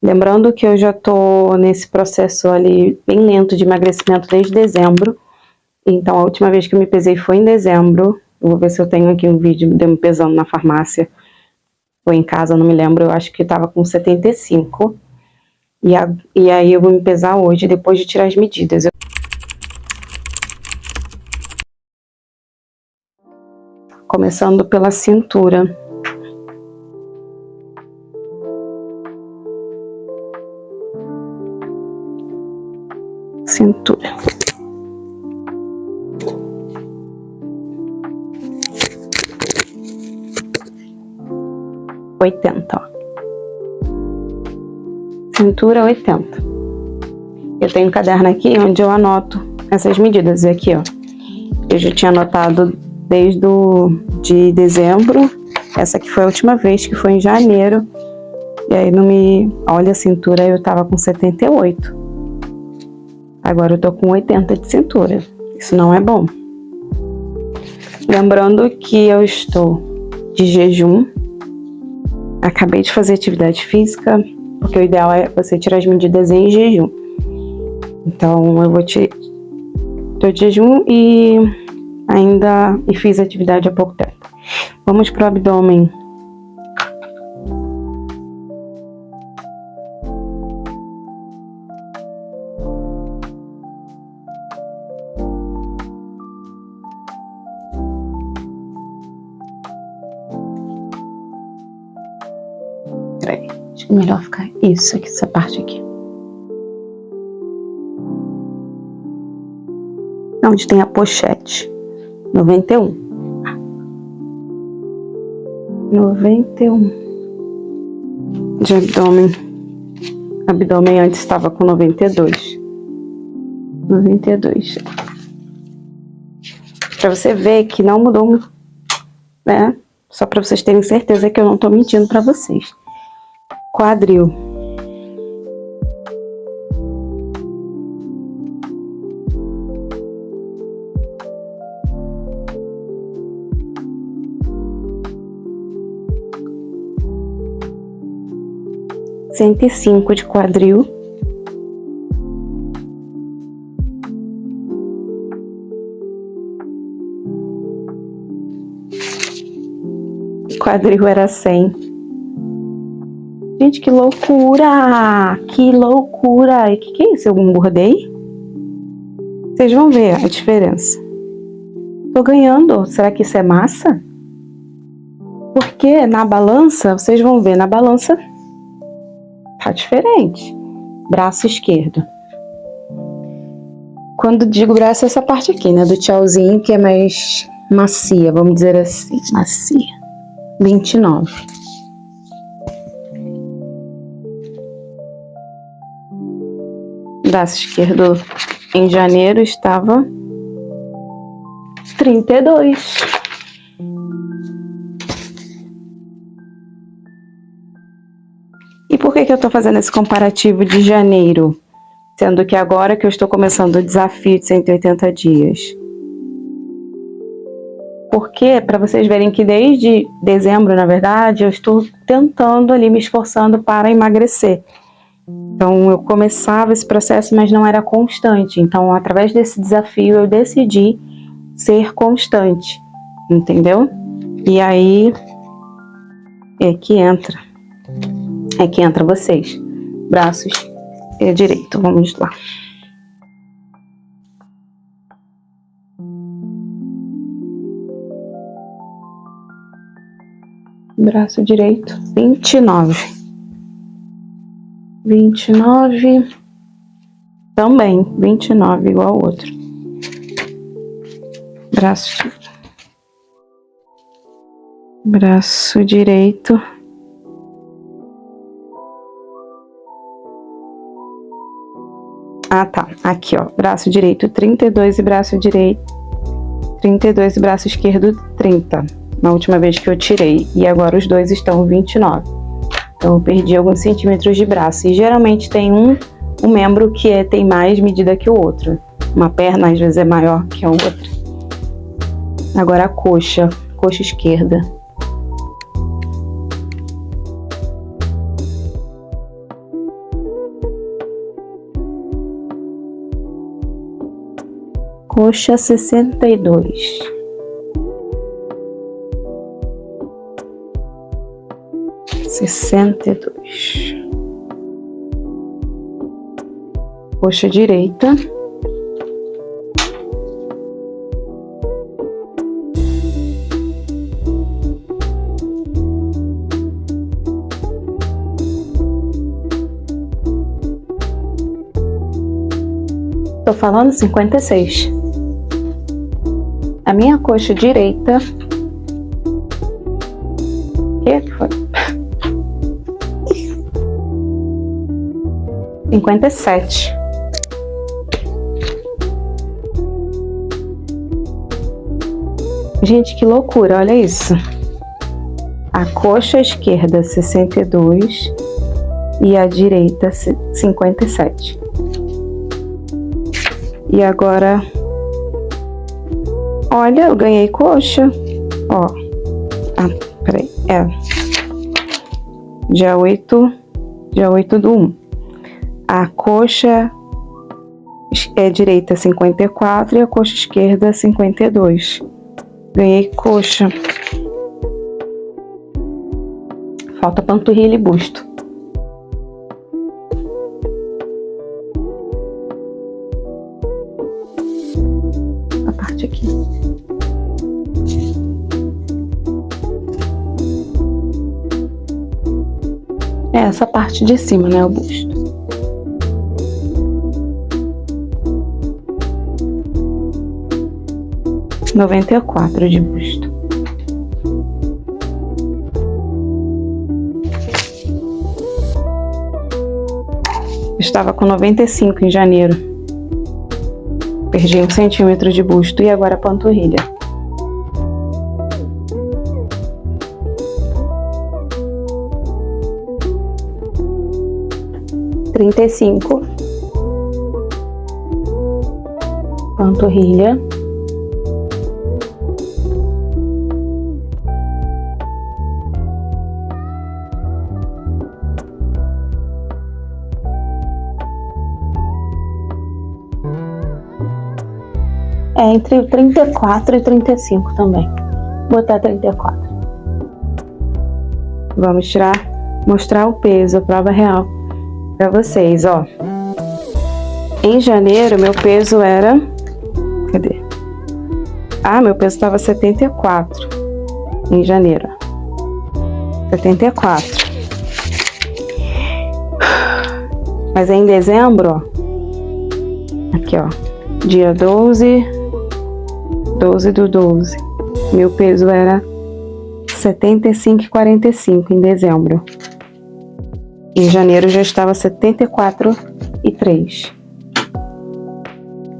Lembrando que eu já tô nesse processo ali bem lento de emagrecimento desde dezembro. Então, a última vez que eu me pesei foi em dezembro. Eu vou ver se eu tenho aqui um vídeo de eu me pesando na farmácia. Ou em casa, não me lembro. Eu acho que tava com 75. E aí eu vou me pesar hoje, depois de tirar as medidas. Começando pela cintura. Cintura. Oitenta, ó. Cintura 80. Eu tenho um caderno aqui onde eu anoto essas medidas. E aqui, ó. Eu já tinha anotado desde de dezembro. Essa aqui foi a última vez, que foi em janeiro. E aí não me... Olha a cintura, eu tava com 78. Agora eu tô com 80 de cintura. Isso não é bom. Lembrando que eu estou de jejum. Acabei de fazer atividade física, porque o ideal é você tirar as medidas em jejum. Então eu tô de jejum e fiz atividade há pouco tempo. Vamos pro abdômen. Peraí, acho que é melhor ficar isso aqui, essa parte aqui. Onde tem a pochete. 91. 91. De abdômen. Abdômen antes estava com 92. 92. Pra você ver que não mudou, né? Só pra vocês terem certeza que eu não tô mentindo pra vocês. Quadril. Cento e 105 de quadril. Quadril era 100. Gente, que loucura! Que loucura! E que é isso? Eu engordei? Vocês vão ver a diferença. Tô ganhando. Será que isso é massa? Porque na balança, vocês vão ver, na balança tá diferente. Braço esquerdo. Quando digo braço, é essa parte aqui, né? Do tchauzinho, que é mais macia, vamos dizer assim. Macia. 29. Braço esquerdo em janeiro estava 32. E por que eu tô fazendo esse comparativo de janeiro? Sendo que agora que eu estou começando o desafio de 180 dias. Porque, para vocês verem que desde dezembro, na verdade, eu estou tentando ali, me esforçando para emagrecer. Então, eu começava esse processo, mas não era constante. Então, através desse desafio, eu decidi ser constante, entendeu? E aí, é que entra vocês. Braços direito, vamos lá. Braço direito, 29. 29. Também, 29, igual ao outro. Braço direito. Ah, tá. Aqui, ó. Braço direito, 32 e braço direito. 32 e braço esquerdo, 30. Na última vez que eu tirei. E agora os dois estão 29. Então eu perdi alguns centímetros de braço. E geralmente tem um membro que tem mais medida que o outro. Uma perna às vezes é maior que a outra. Agora a coxa esquerda. Coxa 62. Coxa direita. Tô falando 56. A minha coxa direita. O que foi? 57. Gente, que loucura, olha isso. A coxa esquerda 62 e a direita 57. E agora, olha, eu ganhei coxa. Ó. Peraí. Dia 8 do 1. A coxa direita 54 e a coxa esquerda 52. Ganhei coxa. Falta panturrilha e busto. A parte aqui. Essa parte de cima, né? O busto. (94) de busto. Estava com 95 em janeiro. Perdi 1 centímetro de busto e agora a panturrilha. (35) panturrilha. Entre 34 e 35 também. Vou botar 34. Vamos mostrar o peso, a prova real para vocês, ó. Em janeiro, meu peso era... Cadê? Meu peso estava 74 em janeiro. 74. Mas em dezembro, ó. Aqui, ó. Dia 12 do 12. Meu peso era 75,45 em dezembro. Em janeiro já estava 74,3.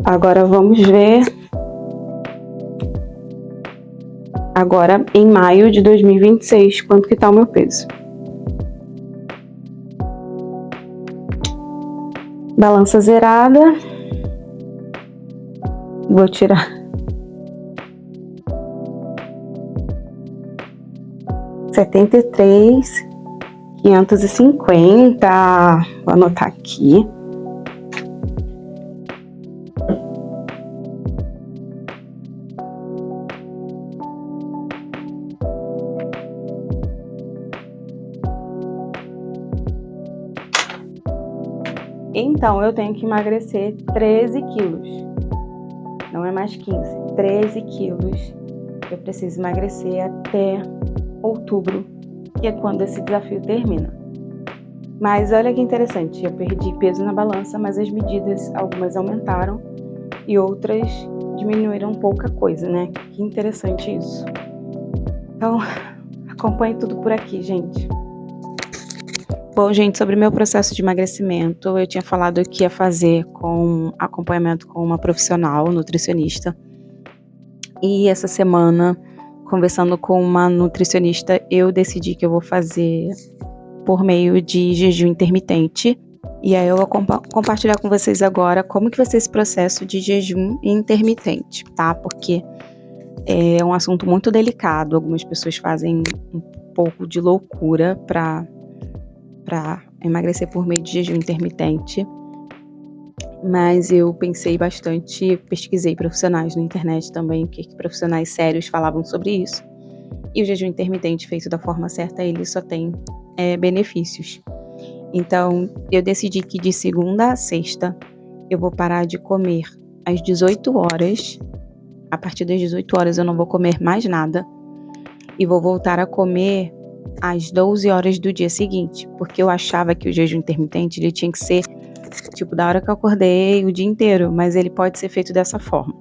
Agora vamos ver. Agora em maio de 2026, quanto que tá o meu peso. Balança zerada. Vou tirar 73,550. Vou anotar aqui. Então, eu tenho que emagrecer 13 quilos. Não é mais 15, 13 quilos. Eu preciso emagrecer até outubro, que é quando esse desafio termina. Mas olha que interessante, eu perdi peso na balança, mas as medidas, algumas aumentaram e outras diminuíram pouca coisa, né? Que interessante isso. Então, acompanhe tudo por aqui, gente. Bom, gente, sobre meu processo de emagrecimento, eu tinha falado que ia fazer com acompanhamento com uma profissional, nutricionista. E essa semana, conversando com uma nutricionista, eu decidi que eu vou fazer por meio de jejum intermitente. E aí eu vou compartilhar com vocês agora como que vai ser esse processo de jejum intermitente, tá? Porque é um assunto muito delicado. Algumas pessoas fazem um pouco de loucura para emagrecer por meio de jejum intermitente. Mas eu pensei bastante, pesquisei profissionais na internet também, o que profissionais sérios falavam sobre isso. E o jejum intermitente feito da forma certa, ele só tem benefícios. Então, eu decidi que de segunda a sexta, eu vou parar de comer às 18 horas. A partir das 18 horas eu não vou comer mais nada. E vou voltar a comer às 12 horas do dia seguinte. Porque eu achava que o jejum intermitente ele tinha que ser, tipo, da hora que eu acordei o dia inteiro. Mas ele pode ser feito dessa forma,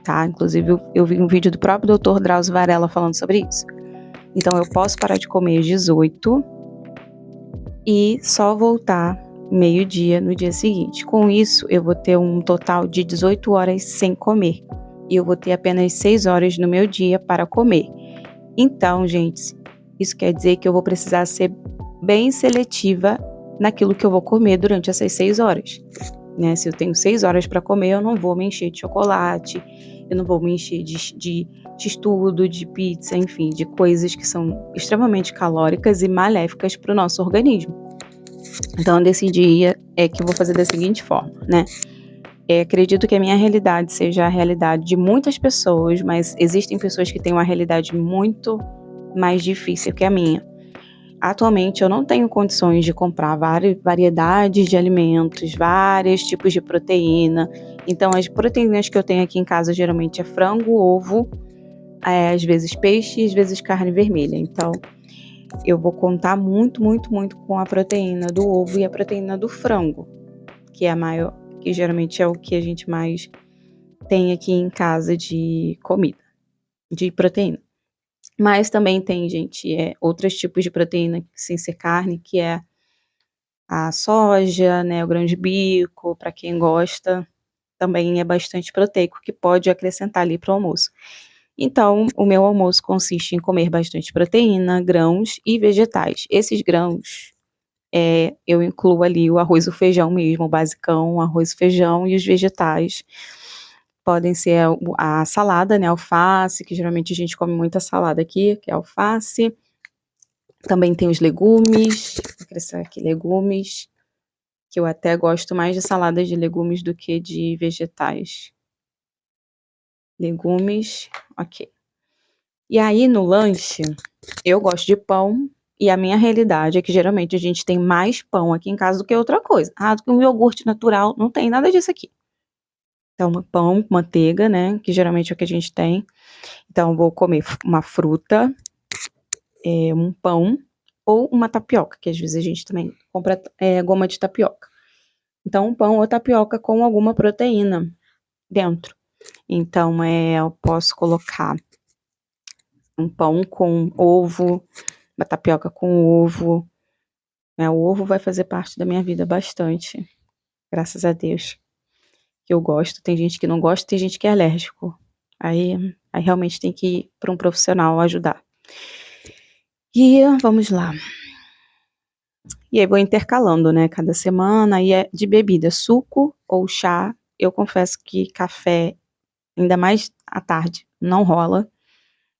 tá? Inclusive, eu vi um vídeo do próprio Dr. Drauzio Varella falando sobre isso. Então, eu posso parar de comer às 18 e só voltar meio-dia no dia seguinte. Com isso, eu vou ter um total de 18 horas sem comer. E eu vou ter apenas 6 horas no meu dia para comer. Então, gente, isso quer dizer que eu vou precisar ser bem seletiva naquilo que eu vou comer durante essas 6 horas. Né? Se eu tenho 6 horas para comer, eu não vou me encher de chocolate, eu não vou me encher de x-tudo, de pizza, enfim, de coisas que são extremamente calóricas e maléficas para o nosso organismo. Então, eu decidi que eu vou fazer da seguinte forma, né? Acredito que a minha realidade seja a realidade de muitas pessoas, mas existem pessoas que têm uma realidade muito mais difícil que a minha. Atualmente, eu não tenho condições de comprar várias variedades de alimentos, vários tipos de proteína. Então, as proteínas que eu tenho aqui em casa geralmente é frango, ovo, às vezes peixe, às vezes carne vermelha. Então, eu vou contar muito, muito, muito com a proteína do ovo e a proteína do frango, que é a maior, que geralmente é o que a gente mais tem aqui em casa de comida, de proteína. Mas também tem, gente, outros tipos de proteína sem ser carne, que é a soja, né, o grão de bico, para quem gosta, também é bastante proteico, que pode acrescentar ali para o almoço. Então, o meu almoço consiste em comer bastante proteína, grãos e vegetais. Esses grãos, eu incluo ali o arroz e o feijão mesmo, o basicão, o arroz e feijão, e os vegetais. Podem ser a salada, né, alface, que geralmente a gente come muita salada aqui, que é alface. Também tem os legumes, vou acrescentar aqui legumes, que eu até gosto mais de saladas de legumes do que de vegetais. Legumes, ok. E aí, no lanche, eu gosto de pão, e a minha realidade é que geralmente a gente tem mais pão aqui em casa do que outra coisa. Do que um iogurte natural, não tem nada disso aqui. Então, pão, manteiga, né, que geralmente é o que a gente tem. Então, eu vou comer uma fruta, um pão ou uma tapioca, que às vezes a gente também compra goma de tapioca. Então, um pão ou tapioca com alguma proteína dentro. Então, eu posso colocar um pão com ovo, uma tapioca com ovo. O ovo vai fazer parte da minha vida bastante, graças a Deus. Que eu gosto, tem gente que não gosta, tem gente que é alérgico. Aí realmente tem que ir para um profissional ajudar. E vamos lá. E aí vou intercalando, né, cada semana, e de bebida, suco ou chá. Eu confesso que café, ainda mais à tarde, não rola.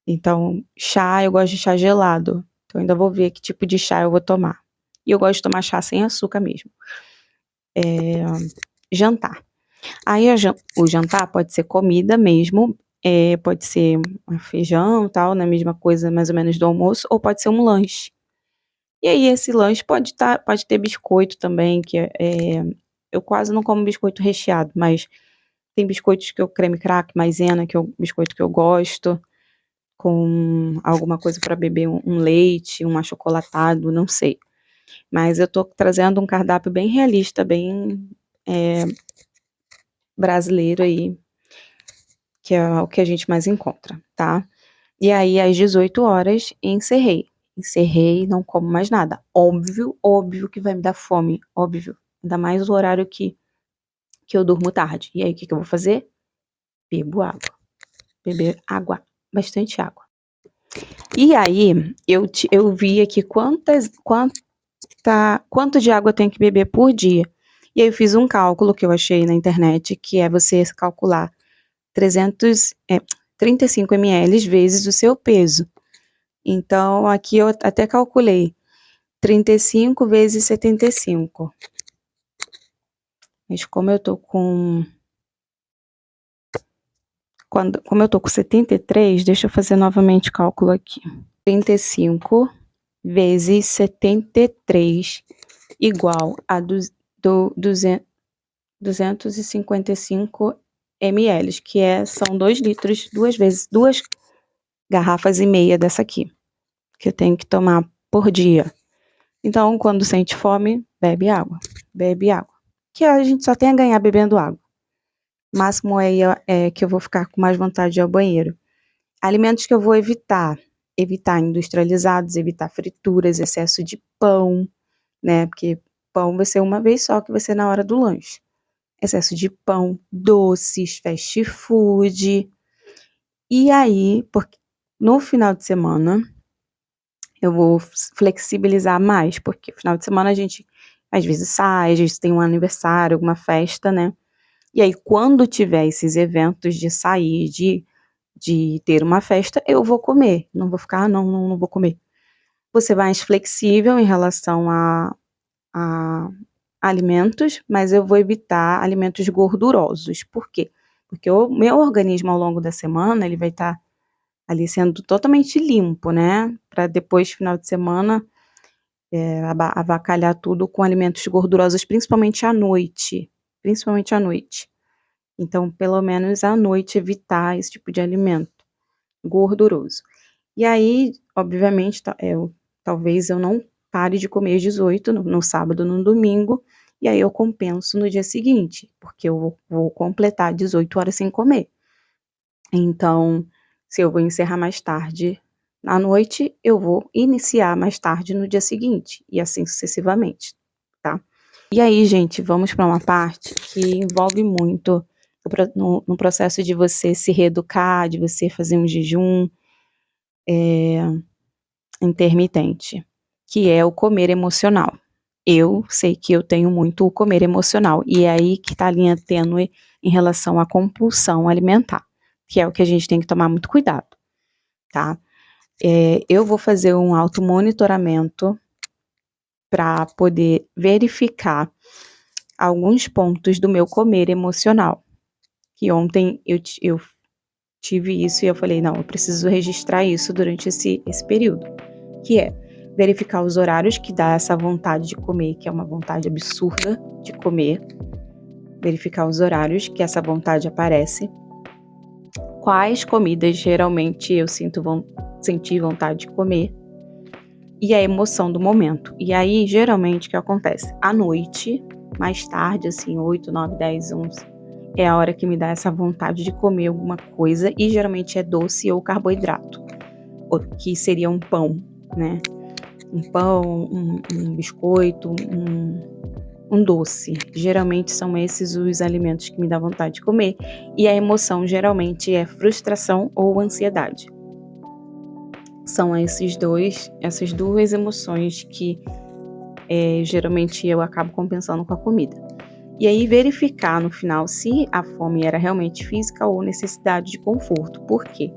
Então, chá, eu gosto de chá gelado. Então, ainda vou ver que tipo de chá eu vou tomar. E eu gosto de tomar chá sem açúcar mesmo. Jantar. Aí o jantar pode ser comida mesmo, pode ser feijão, tal, na mesma coisa mais ou menos do almoço, ou pode ser um lanche. E aí esse lanche pode ter biscoito também, que eu quase não como biscoito recheado, mas tem biscoitos que eu creme crack, maisena, que é o biscoito que eu gosto, com alguma coisa para beber, um leite, um achocolatado, não sei. Mas eu tô trazendo um cardápio bem realista, bem brasileiro aí, que é o que a gente mais encontra, tá? E aí, às 18 horas, encerrei. Encerrei, não como mais nada. Óbvio que vai me dar fome, óbvio. Ainda mais o horário que eu durmo tarde. E aí, o que eu vou fazer? Bebo água. Beber água, bastante água. E aí, eu vi aqui quanto de água eu tenho que beber por dia. E aí, eu fiz um cálculo que eu achei na internet, que é você calcular 35 ml vezes o seu peso. Então, aqui eu até calculei 35 vezes 75. Mas como eu tô com 73, deixa eu fazer novamente o cálculo aqui. 35 vezes 73 igual a 255 ml, que são 2 litros, 2 garrafas e meia dessa aqui, que eu tenho que tomar por dia. Então, quando sente fome, bebe água. Bebe água. Que a gente só tem a ganhar bebendo água. O máximo é que eu vou ficar com mais vontade de ir ao banheiro. Alimentos que eu vou evitar. Evitar industrializados, evitar frituras, excesso de pão, né? Porque pão vai ser uma vez só, que vai ser na hora do lanche. Excesso de pão, doces, fast food. E aí, porque no final de semana, eu vou flexibilizar mais, porque no final de semana a gente às vezes sai, às vezes tem um aniversário, alguma festa, né? E aí, quando tiver esses eventos de sair, de ter uma festa, eu vou comer. Não vou ficar, não vou comer. Você vai mais flexível em relação a alimentos, mas eu vou evitar alimentos gordurosos. Por quê? Porque o meu organismo, ao longo da semana, ele vai estar ali sendo totalmente limpo, né? Para depois, final de semana, avacalhar tudo com alimentos gordurosos, principalmente à noite. Principalmente à noite. Então, pelo menos à noite, evitar esse tipo de alimento gorduroso. E aí, obviamente, talvez eu não pare de comer às 18 no sábado, no domingo, e aí eu compenso no dia seguinte, porque eu vou completar 18 horas sem comer. Então, se eu vou encerrar mais tarde à noite, eu vou iniciar mais tarde no dia seguinte, e assim sucessivamente, tá? E aí, gente, vamos para uma parte que envolve muito no processo de você se reeducar, de você fazer um jejum intermitente, que é o comer emocional. Eu sei que eu tenho muito o comer emocional, e é aí que está a linha tênue em relação à compulsão alimentar, que é o que a gente tem que tomar muito cuidado, tá? Eu vou fazer um automonitoramento para poder verificar alguns pontos do meu comer emocional. Que ontem eu tive isso e eu falei, não, eu preciso registrar isso durante esse período, que é verificar os horários que dá essa vontade de comer, que é uma vontade absurda de comer, verificar os horários que essa vontade aparece, quais comidas geralmente eu senti vontade de comer, e a emoção do momento. E aí, geralmente, o que acontece? À noite, mais tarde, assim, 8, 9, 10, 11, é a hora que me dá essa vontade de comer alguma coisa, e geralmente é doce ou carboidrato, que seria um pão, né? Um pão, um biscoito, um doce. Geralmente são esses os alimentos que me dá vontade de comer, e a emoção geralmente é frustração ou ansiedade. São essas duas emoções que geralmente eu acabo compensando com a comida. E aí verificar no final se a fome era realmente física ou necessidade de conforto. Por quê?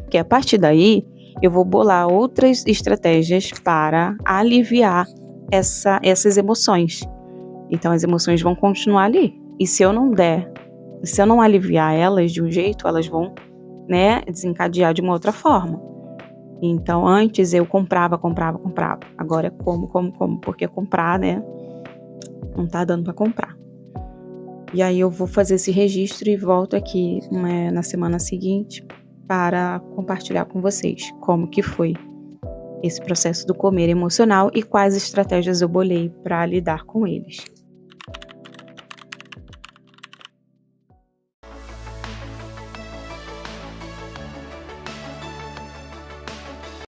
Porque a partir daí eu vou bolar outras estratégias para aliviar essas emoções. Então as emoções vão continuar ali. E se eu não aliviar elas de um jeito, elas vão, né, desencadear de uma outra forma. Então antes eu comprava. Agora é como, porque comprar, né, não tá dando para comprar. E aí eu vou fazer esse registro e volto aqui na semana seguinte para compartilhar com vocês como que foi esse processo do comer emocional e quais estratégias eu bolei para lidar com eles.